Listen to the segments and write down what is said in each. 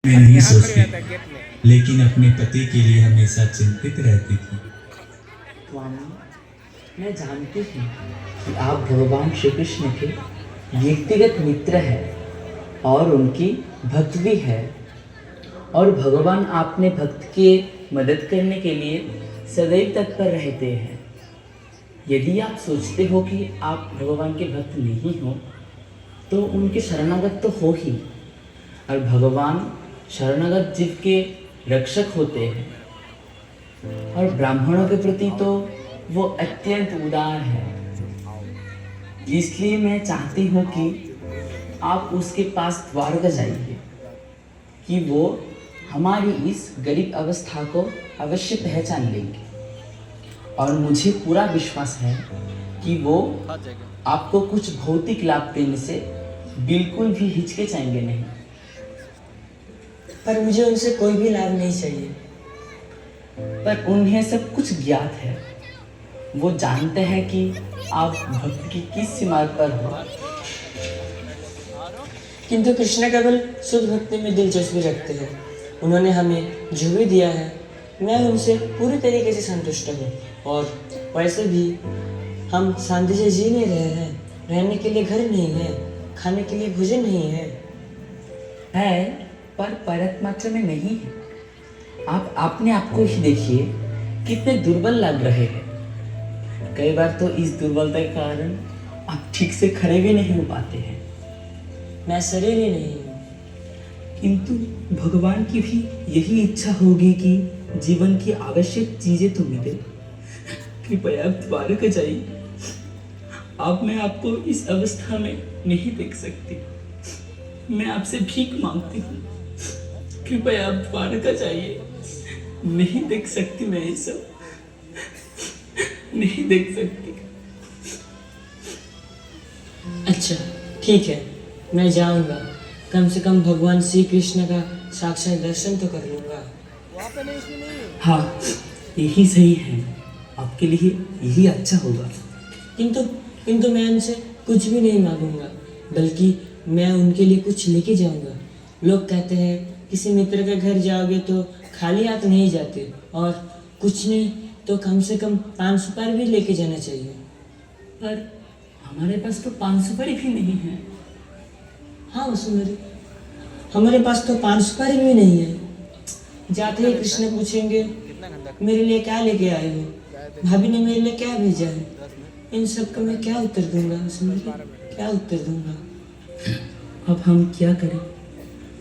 मैं नहीं सोचती, लेकिन अपने पति के लिए हमेशा चिंतित रहती थी। स्वामी, मैं जानती हूँ कि आप भगवान श्री कृष्ण के व्यक्तिगत मित्र हैं और उनकी भक्त भी है, और भगवान आपने भक्त की मदद करने के लिए सदैव तत्पर रहते हैं। यदि आप सोचते हो कि आप भगवान के भक्त नहीं हो तो उनके शरणागत तो हो ही, और भगवान शरणागत जीव के रक्षक होते हैं और ब्राह्मणों के प्रति तो वो अत्यंत उदार है। इसलिए मैं चाहती हूँ कि आप उसके पास द्वारका जाइए कि वो हमारी इस गरीब अवस्था को अवश्य पहचान लेंगे, और मुझे पूरा विश्वास है कि वो आपको कुछ भौतिक लाभ देने से बिल्कुल भी हिचकिचाएंगे नहीं। पर मुझे उनसे कोई भी लाभ नहीं चाहिए। पर उन्हें सब कुछ ज्ञात है। वो जानते हैं कि आप भक्त की किस सीमा पर हो। किंतु कृष्ण केवल शुद्ध भक्ति में दिलचस्पी रखते हैं। उन्होंने हमें जो भी दिया है मैं उनसे पूरी तरीके से संतुष्ट हूँ, और वैसे भी हम शांति से जी नहीं रहे हैं। रहने के लिए घर नहीं है, खाने के लिए भोजन नहीं है, पर पर्याप्त मात्रा में नहीं है। आप अपने आप को ही देखिए, कितने दुर्बल लग रहे हैं। कई बार तो इस दुर्बलता के कारण आप ठीक से खड़े भी नहीं हो पाते हैं। मैं शरीर ही नहीं हूँ। किंतु भगवान की भी यही इच्छा होगी कि जीवन की आवश्यक चीजें तो मिले। कृपया आप द्वारका जाइए। अब मैं आपको इस अवस्था में नहीं देख सकती। मैं आपसे भीख मांगती हूँ, कृपया आप द्वारका जाइए। नहीं देख सकती मैं ये सब, नहीं देख सकती। अच्छा ठीक है, मैं जाऊंगा। कम से कम भगवान श्री कृष्ण का साक्षात दर्शन तो कर लूंगा। हाँ, यही सही है। आपके लिए यही अच्छा होगा। किंतु मैं उनसे कुछ भी नहीं मांगूंगा, बल्कि मैं उनके लिए कुछ लेके जाऊंगा। लोग कहते हैं किसी मित्र के घर जाओगे तो खाली हाथ नहीं जाते, और कुछ नहीं तो कम से कम 5 सुपारी भी लेके जाना चाहिए। पर हमारे पास तो 5 सुपारी भी नहीं है। हाँ वसुंधरी, हमारे पास तो 5 सुपारी भी नहीं है। जाते ही कृष्ण पूछेंगे मेरे लिए क्या लेके आए हो, भाभी ने मेरे लिए क्या भेजा है। इन सब का मैं क्या उत्तर दूंगा वसुंधरी, क्या उत्तर दूंगा। अब हम क्या करें,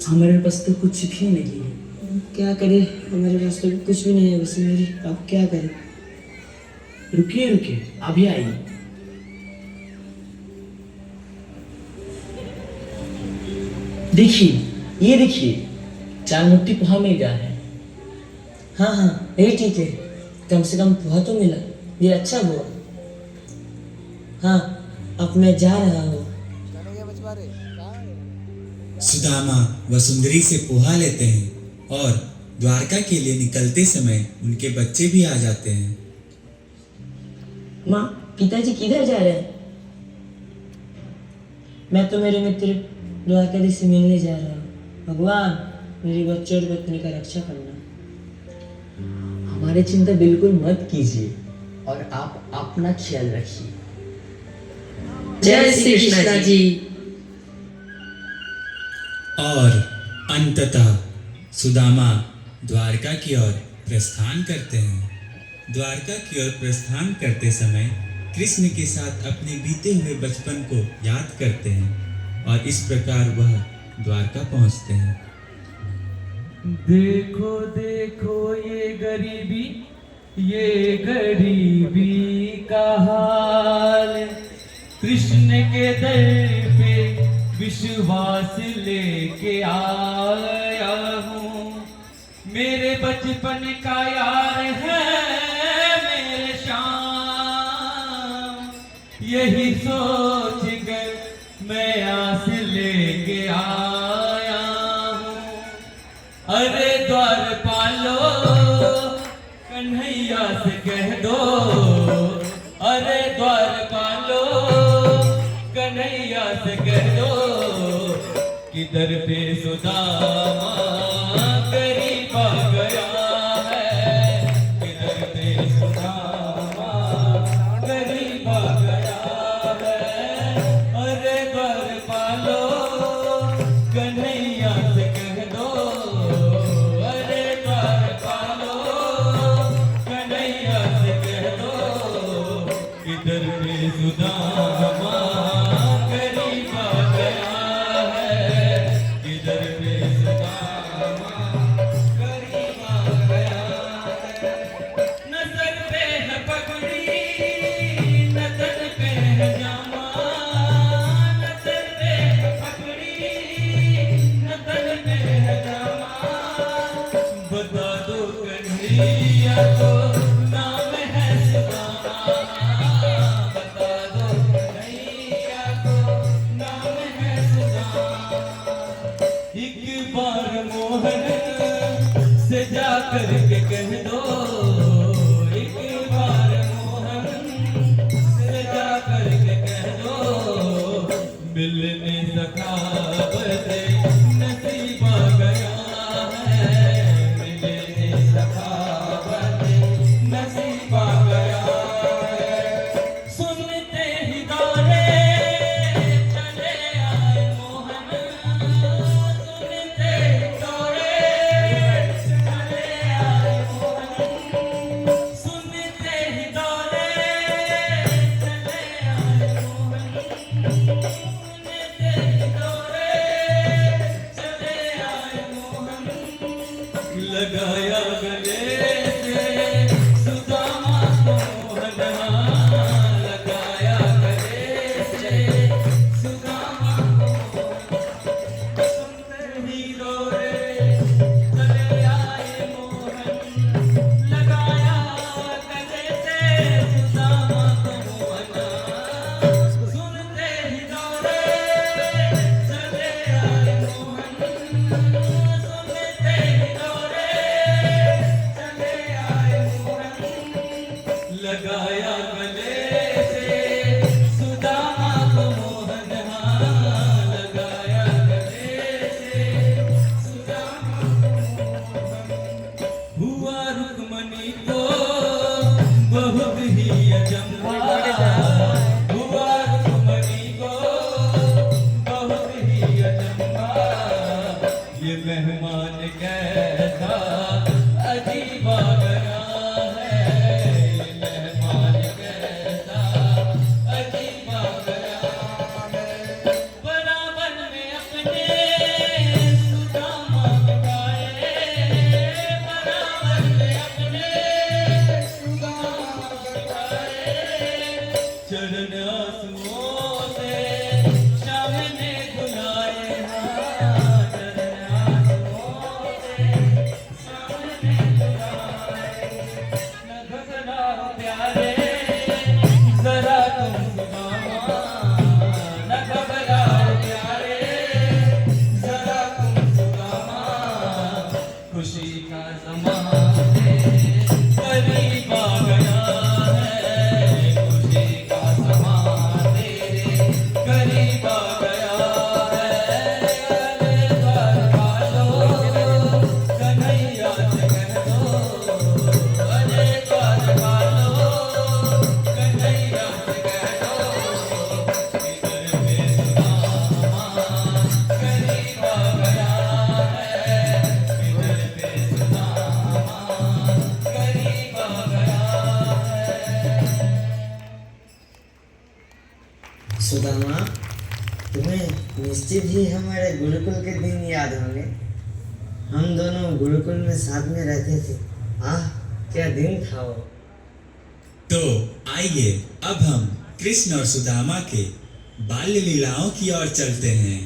हमारे पास तो कुछ भी नहीं है। क्या करें, हमारे पास तो कुछ भी नहीं है वसुंधरी, अब क्या करें। रुकिए रुकिए, अभी आइए। देखिए, ये देखिए, 4 मुट्ठी पोहा मिल गया है। हाँ यही ठीक है, कम से कम पोहा तो मिला, ये अच्छा हुआ। हाँ अब मैं जा रहा हूँ। सुदामा वसुंधरी से पोहा लेते हैं और द्वारका के लिए निकलते समय उनके बच्चे भी आ जाते हैं। माँ, पिताजी किधर जा रहे हैं? मैं तो मेरे मित्र द्वारकाधीश से मिलने जा रहा हूँ। भगवान मेरी बच्चे और पत्नी का रक्षा करना। हमारी चिंता बिल्कुल मत कीजिए, और आप अपना ख्याल रखिए। जय श्री कृष्ण जी। और अंततः सुदामा द्वारका की ओर प्रस्थान करते हैं। द्वारका की ओर प्रस्थान करते समय कृष्ण के साथ अपने बीते हुए बचपन को याद करते हैं, और इस प्रकार वह द्वारका पहुंचते हैं। देखो देखो ये गरीबी का हाल, कृष्ण के दर पे विश्वास लेके आया हूँ। मेरे बचपन का यार है मेरे श्याम, यही सोच कर मैं आस लेके आया हूँ। अरे द्वारपालो कन्हैया से कह दो, अरे द्वारपालो कन्हैया से कह दो कि दर पे सुदामा सुदामा करीब आ गया है, किधर में सुदामा करीब आ गया है। नजर पे है पगड़ी, नजर पे है जामा, नजर पे है पगड़ी, नजर पे है जामा। बता दो कन्हैया को नाम है सुदामा, बता दो कन्हैया को नाम है सुदामा। एक बार मोहन से जा कर के कह दो, एक बार मोहन से जा कर के कह दो, मिलने सखावत नसीब आ गया है, मिलने सखावत नसीब आ गया है। सुनते ही दौड़े चले आए मोहन, सुनते ही दौड़े चले आए मोहन, सुनते ही दौड़े चले आए मोहन, सुनते ही दौड़े चले आए मोहन। लगाया गले से सुदामा को मोहन, लगाया गले से सुदामा को मोहन। सुनते ही दौड़े चले आए मोहन, लगाया गले से सुदामा को मोहन। सुनते ही दौड़े चले आए मोहन, सुनते ही दौड़े चले आए मोहन। लगाया गले से सुदामा को मोहन, लगाया गले से सुदामा को मोहन। हुआ रुक्मणी को बहुत ही अचंभा, हुआ रुक्मणी को बहुत ही अचंभा। ये मेहमान कैसा अजीब आ गया है, ये मेहमान कैसा अजीब आ गया है। बराबर में अपने सुदामा बिठाए, बराबर में अपने सुदामा बिठाए। चरण आंसुओं से शाम ने धुलाए, हाँ, चरण आंसुओं से शाम ने धुलाए। न घबराओ प्यारे जरा तुम सुदामा, न घबराओ प्यारे जरा तुम सुदामा। खुशी का ज़माना करीब आ गया है, खुशी का ज़माना तेरे करीब आ गया है। अरे द्वार वालों कन्हैया से कह दो, अरे द्वार वालों कन्हैया से कह दो, इधर में सुदामा करीब आ गया है, इधर में सुदामा करीब आ गया है। सुदामा, तुम्हें निश्चित ही हमारे गुरुकुल के दिन याद होंगे। हम दोनों गुरुकुल में साथ में रहते थे। आह, क्या दिन था वो। तो आइए अब हम कृष्ण और सुदामा के बाल्य लीलाओं की ओर चलते हैं।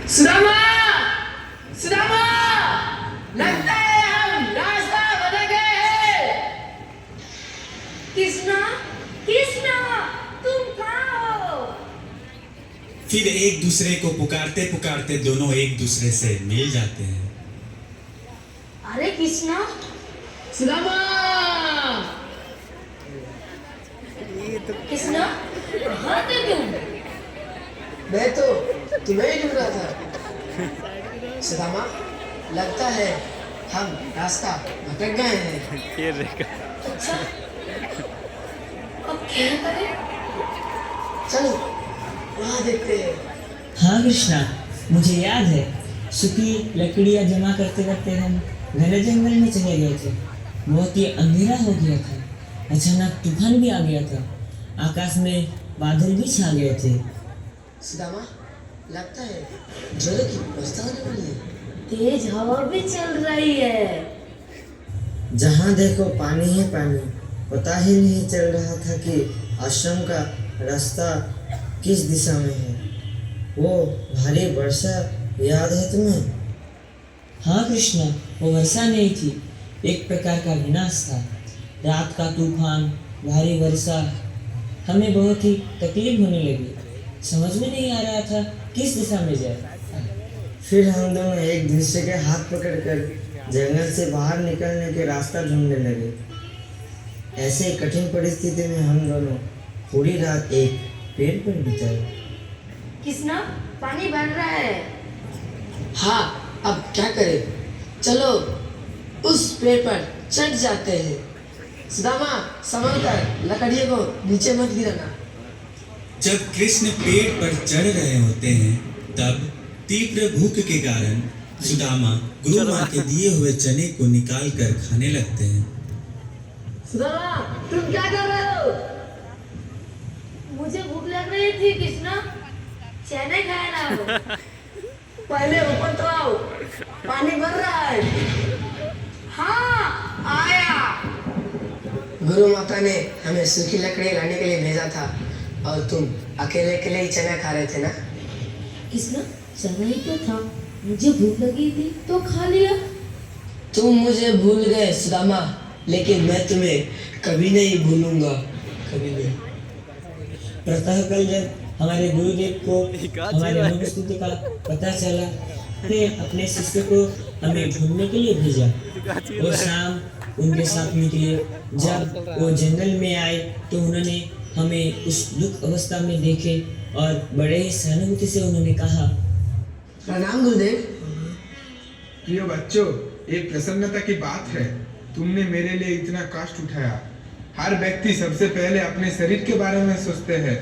सुदामा, सुदामा, लगता है हम रास्ता बदल गए हैं। कृष्णा, कृष्णा, तुम कहाँ हो? फिर एक दूसरे को पुकारते पुकारते दोनों एक दूसरे से मिल जाते हैं। अरे कृष्णा, सुदामा, कृष्णा, कहाँ थे तुम? मैं तो तुम्हें ही ढूंढ रहा था। सुदामा, लगता है हम रास्ता भटक गए हैं। अच्छा, अब क्या करें? चलो वहाँ देखते हैं। हाँ कृष्णा, मुझे याद है सूखी लकड़ियाँ जमा करते करते हम घने जंगल में चले गए थे। बहुत ही अंधेरा हो गया था। अचानक तूफान भी आ गया था। आकाश में बादल भी छा गए थे। सुदामा, लगता है ज्वाला की वर्षा होने वाली है। तेज हवा भी चल रही है। जहाँ देखो पानी ही पानी। पता ही नहीं चल रहा था कि आश्रम का रास्ता किस दिशा में है। वो भारी वर्षा याद है तुम्हें? हाँ कृष्णा, वो वर्षा नहीं थी, एक प्रकार का विनाश था। रात का तूफान, भारी वर्षा, हमें बहुत ही तकलीफ होने लगी। समझ में नहीं आ रहा था किस दिशा में जाए। फिर हम दोनों एक दूसरे के हाथ पकड़कर जंगल से बाहर निकलने के रास्ता ढूंढने लगे। ऐसे कठिन परिस्थिति में हम दोनों पूरी रात एक पेड़ पर बिताए। कृष्णा, पानी भर रहा है। हाँ, अब क्या करें? चलो उस पेड़ पर चढ़ जाते हैं। सुदामा, संभल कर लकड़ियों को नीचे मत गिराना। जब कृष्ण पेड़ पर चढ़ रहे होते हैं तब तीव्र भूख के कारण सुदामा गुरु माँ के दिए हुए चने को निकाल कर खाने लगते हैं। सुदामा, तुम क्या कर रहे हो? मुझे भूख लग रही थी कृष्णा, चने खाया ना। पहले ऊपर तो आओ, पानी भर रहा है। हाँ, आया। गुरु माता ने हमें सूखी लकड़ी लाने के लिए भेजा था और तुम अकेले अकेले ही चना खा रहे थे ना? कृष्णा, चना ही तो था, मुझे भूख लगी थी तो खा लिया। तुम मुझे भूल गए सुदामा, लेकिन मैं तुम्हें कभी नहीं भूलूंगा, कभी नहीं। प्रातःकाल जब हमारे गुरुदेव को हमारे अनुपस्थिति का पता चला, ने अपने शिष्य को हमें ढूंढने के लिए भेजा। वो शाम उनके साथ निकले। जब वो जंगल में आए तो उन्होंने हमें उस दुख अवस्था में देखे और बड़े ही सहानुभूति से उन्होंने कहा, प्रणाम गुरुदेव। प्रिय बच्चों, एक प्रसन्नता की बात है, तुमने मेरे लिए इतना कष्ट उठाया। हर व्यक्ति सबसे पहले अपने शरीर के बारे में सोचते हैं,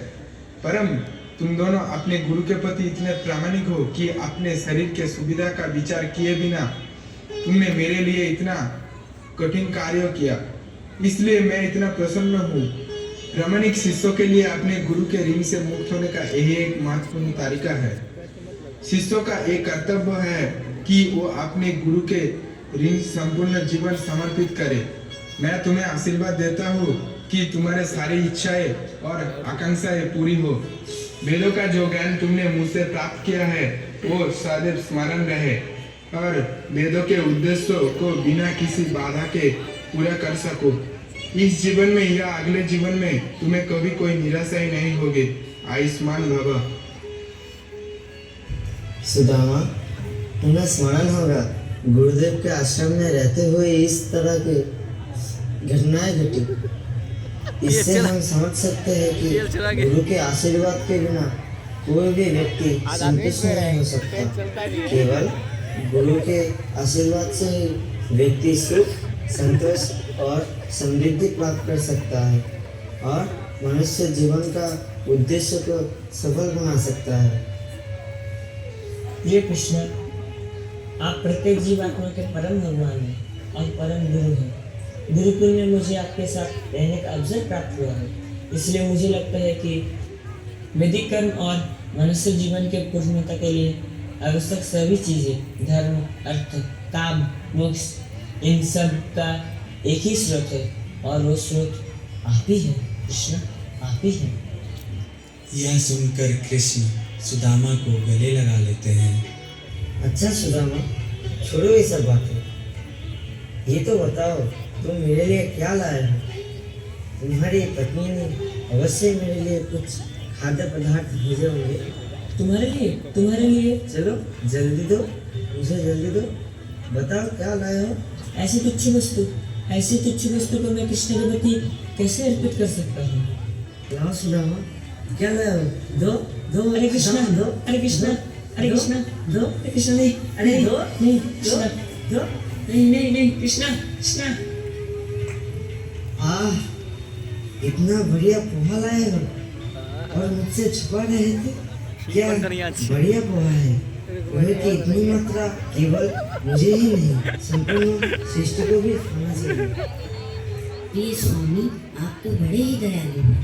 परम तुम दोनों अपने गुरु के प्रति इतने प्रामाणिक हो कि अपने शरीर के सुविधा का विचार किए बिना तुमने मेरे लिए इतना कठिन कार्य किया। इसलिए मैं इतना प्रसन्न हूँ। प्रामाणिक शिष्यों के लिए अपने गुरु के ऋण से मुक्त होने का यही एक महत्वपूर्ण तरीका है। शिष्यों का एक कर्तव्य है कि वो अपने गुरु के ऋण संपूर्ण जीवन समर्पित करे। मैं तुम्हें आशीर्वाद देता हूँ कि तुम्हारे सारी इच्छाएं और आकांक्षाएं पूरी हो। वेदों का जो ज्ञान तुमने मुझसे प्राप्त किया है वो सदैव स्मरण रहे और वेदों के उद्देश्यों को बिना किसी बाधा के पूरा कर सको। इस जीवन में या अगले जीवन में तुम्हें कभी कोई निराशा ही नहीं होगी। आयुष्मान भव। सुदामा, तुम्हें स्मरण होगा गुरुदेव के आश्रम में रहते हुए इस तरह की घटनाएं घटी। इससे हम समझ सकते हैं कि गुरु के आशीर्वाद के बिना कोई भी व्यक्ति संतुष्ट नहीं हो सकता। केवल गुरु के आशीर्वाद से ही व्यक्ति सुख, संतोष और समृद्धि प्राप्त कर सकता है और मनुष्य जीवन का उद्देश्य को सफल बना सकता है। ये कृष्ण, आप प्रत्येक जीवात्मा के परम भगवान हैं और परम गुरु हैं। गुरुकुल में मुझे आपके साथ रहने का अवसर प्राप्त हुआ है, इसलिए मुझे लगता है कि वैदिक कर्म और मनुष्य जीवन के पूर्णता के लिए आवश्यक सभी चीज़ें, धर्म, अर्थ, काम, मोक्ष, इन सब का एक ही स्रोत है और वो स्रोत आप ही हैं कृष्ण, आप ही हैं। यह सुनकर कृष्ण सुदामा को गले लगा लेते हैं। अच्छा सुदामा, छोड़ो ये सब बातें। ये तो बताओ तुम मेरे लिए क्या लाए हो? तुम्हारी पत्नी ने अवश्य मेरे लिए कुछ खाद्य पदार्थ भेजे होंगे। तुम्हारे लिए चलो जल्दी दो, मुझे जल्दी दो। बताओ क्या लाए हो? ऐसी तुच्छ वस्तु को मैं कृष्ण के प्रति कैसे अर्पित कर सकता हूँ? लाओ सुदामा, क्या लाए हो? दो दो। अरे कृष्णा, दो। अरे कृष्णा, अरे कृष्णा, दो। अरे कृष्णा नहीं, अरे नहीं, दो। नहीं कृष्णा, दो। नहीं कृष्णा, कृष्णा। इतना बढ़िया पोहा लाए हो और मुझसे छुपा रहे थे? क्या बढ़िया पोहा है? पोहे की इतनी मात्रा केवल मुझे ही नहीं संपूर्ण सृष्टि को भी खाना चाहिए। प्रिय स्वामी, आप तो बड़े ही दयालु हैं।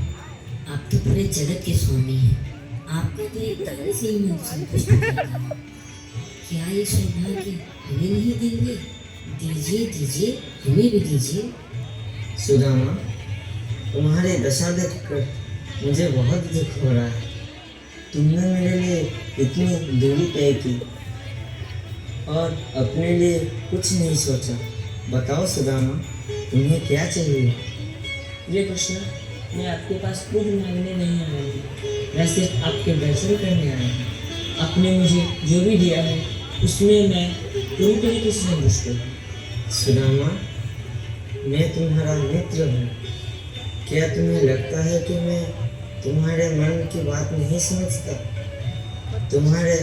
आप तो पूरे जगत के स्वामी हैं। आपका तो एक दाने से ही मन संतुष्ट हो जाता है। क्या ये सौभाग्य हमें नहीं देंगे? दीजिए दीजिए, हमें भी दीजिए। सुदामा, तुम्हारी दशा देखकर मुझे बहुत दुख हो रहा है। तुमने मेरे लिए इतनी दूरी तय की और अपने लिए कुछ नहीं सोचा। बताओ सुदामा, तुम्हें क्या चाहिए? ये कृष्ण, मैं आपके पास कुछ मांगने नहीं आया हूँ, मैं सिर्फ आपके दर्शन करने आया हूँ। आपने मुझे जो भी दिया है उसमें मैं पूरी तरीके से संतुष्ट हूँ। सुदामा, मैं तुम्हारा मित्र हूँ। क्या तुम्हें लगता है कि मैं तुम्हारे मन की बात नहीं समझता? तुम्हारे